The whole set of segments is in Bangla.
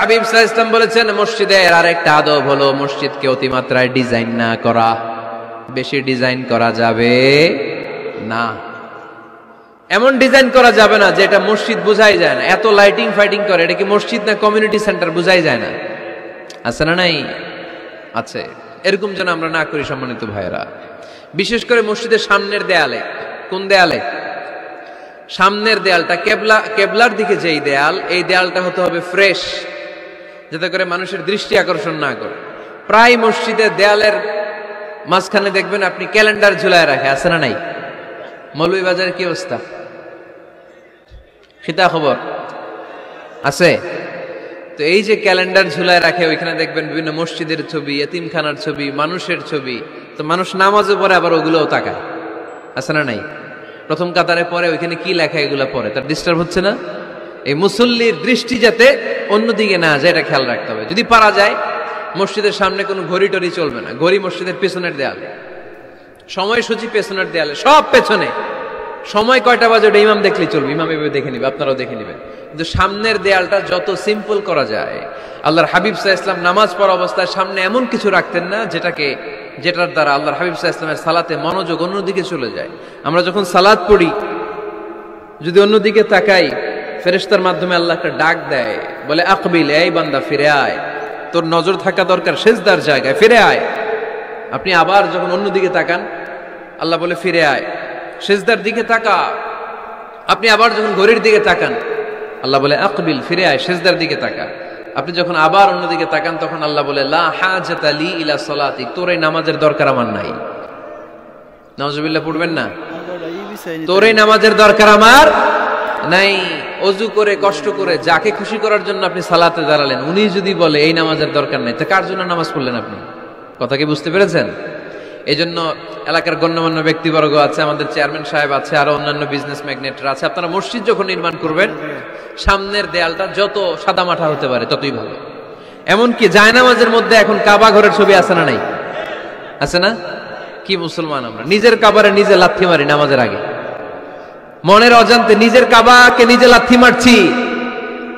হাবিব সাল্লাল্লাহু আলাইহি ওয়াসাল্লাম বলেছেন মসজিদের আরেকটা আদব হলো মসজিদকে অতিমাত্রায় ডিজাইন না করা। বেশি ডিজাইন করা যাবে না, এমন ডিজাইন করা যাবে না যেটা মসজিদ বোঝাই যায় না। এত লাইটিং ফাইটিং করে, এটা কি মসজিদ না কমিউনিটি সেন্টার বোঝাই যায় না? আছে না নাই? আছে। এরকম যেন আমরা না করি সম্মানিত ভাইয়েরা। বিশেষ করে মসজিদের সামনের দেয়ালে। কোন দেয়ালে? সামনের দেয়ালটা কেবলার দিকে যেই দেয়াল, এই দেয়ালটা হতে হবে ফ্রেশ, যাতে করে মানুষের দৃষ্টি আকর্ষণ না করে। প্রায় মসজিদের দেয়ালের মাঝখানে দেখবেন আপনি ক্যালেন্ডার ঝুলায় রাখে, আছে না নাই? মৌলভীবাজারের কি অবস্থা? খিতা খবর আছে? তো এই যে ক্যালেন্ডার ঝুলায় রাখে, ওইখানে দেখবেন বিভিন্ন মসজিদের ছবি, এতিমখানার ছবি, মানুষের ছবি। তো মানুষ নামাজে পড়ে আবার ওগুলোও তাকায়, আছে না নাই? প্রথম কাতারে পরে ওইখানে কি লেখা এগুলো পড়ে, তার ডিস্টার্ব হচ্ছে না? এই মুসল্লির দৃষ্টি যাতে অন্যদিকে না যায়, এটা খেয়াল রাখতে হবে। যদি পারা যায় মসজিদের সামনে কোনো ঘড়ি টড়ি চলবে না। ঘড়ি মসজিদের পেছনের দেয়ালে, সময়সূচি পেছনের দেয়ালে, সব পেছনে। সময় কয়টা বাজে ওটা ইমাম দেখলেই চলবে, ইমাম এভাবে দেখে নিবে, আপনারাও দেখে নিবেন। কিন্তু সামনের দেয়ালটা যত সিম্পল করা যায়। আল্লাহর হাবিব সাল্লাল্লাহু আলাইহি ওয়াসাল্লাম নামাজ পড়া অবস্থায় সামনে এমন কিছু রাখতেন না যেটার দ্বারা আল্লাহর হাবিব সাল্লাল্লাহু আলাইহি ওয়াসাল্লামের সালাতে মনোযোগ অন্যদিকে চলে যায়। আমরা যখন সালাত পড়ি, যদি অন্যদিকে তাকাই, ফেরেশতার মাধ্যমে আল্লাহ একটা ডাক দেয়, বলে আকবিল, এই বান্দা ফিরে আয়, তোর নজর থাকা দরকার সিজদার জায়গায়, ফিরে আয়। আপনি আবার যখন অন্যদিকে তাকান, আল্লাহ বলে ফিরে আয়, সিজদার দিকে তাকা। আপনি আবার যখন ঘড়ির দিকে তাকান, আল্লাহ বলে আকবিল, ফিরে আয়, সিজদার দিকে তাকা। আপনি যখন আবার অন্যদিকে তাকান, তখন আল্লাহ বলে লা হাজাতা লি ইলা সালাতি, তোর এই নামাজের দরকার আমার নাই। নাউজুবিল্লাহ পড়বেন না? তোর এই নামাজের দরকার আমার নাই। অজু করে কষ্ট করে যাকে খুশি করার জন্য আপনি সালাতে দাঁড়ালেন, উনি যদি বলে এই নামাজের দরকার নাই, তো কার জন্য নামাজ পড়লেন আপনি? কথা কি বুঝতে পেরেছেন? এই জন্য এলাকার গণ্যমান্য ব্যক্তিবর্গ আছে, আমাদের চেয়ারম্যান সাহেব আছে, আরো অন্যান্য বিজনেস ম্যাগনেটরা আছে। আপনারা মসজিদ যখন নির্মাণ করবেন, সামনের দেয়ালটা যত সাদামাটা হতে পারে ততই ভালো। এমনকি জায়নামাজের মধ্যে এখন কাবা ঘরের ছবি আছে না নাই? আছে না? কি মুসলমান আমরা! নিজের কাবারে নিজে লাথি মারি নামাজের আগে, মনের অজান্তে নিজের কাবাকে নিজে লাথি মারছি।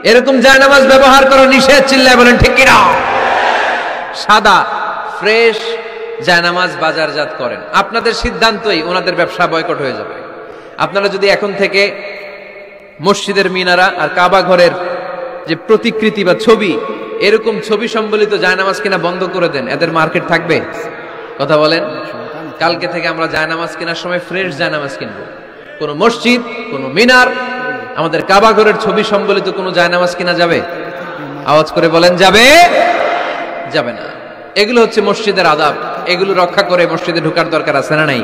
এরকম জায়নামাজ ব্যবহার করা নিষেধ। চিল্লায় বলেন ঠিক কিনা? সাদা ফ্রেশ জায়নামাজ বাজারজাত করেন। আপনাদের সিদ্ধান্তই ওনাদের ব্যবসা বয়কট হয়ে যাবে। আপনারা যদি এখন থেকে মসজিদের মিনারা আর কাবা ঘরের যে প্রতিকৃতি বা ছবি, এরকম ছবি সম্বলিত জায়নামাজ কিনা বন্ধ করে দেন, এদের মার্কেট থাকবে? কথা বলেন। কালকে থেকে আমরা জায়নামাজ কেনার সময় ফ্রেশ জায়নামাজ কিনবো। কোন মসজিদ, কোন মিনার, আমাদের কাবা ঘরের ছবি সম্বলিত কোন জায়নামাজ কিনা যাবে? আওয়াজ করে বলেন, যাবে? যাবে না। এগুলো হচ্ছে মসজিদের আদাব। এগুলো রক্ষা করে মসজিদে ঢোকার দরকার আছে না নাই?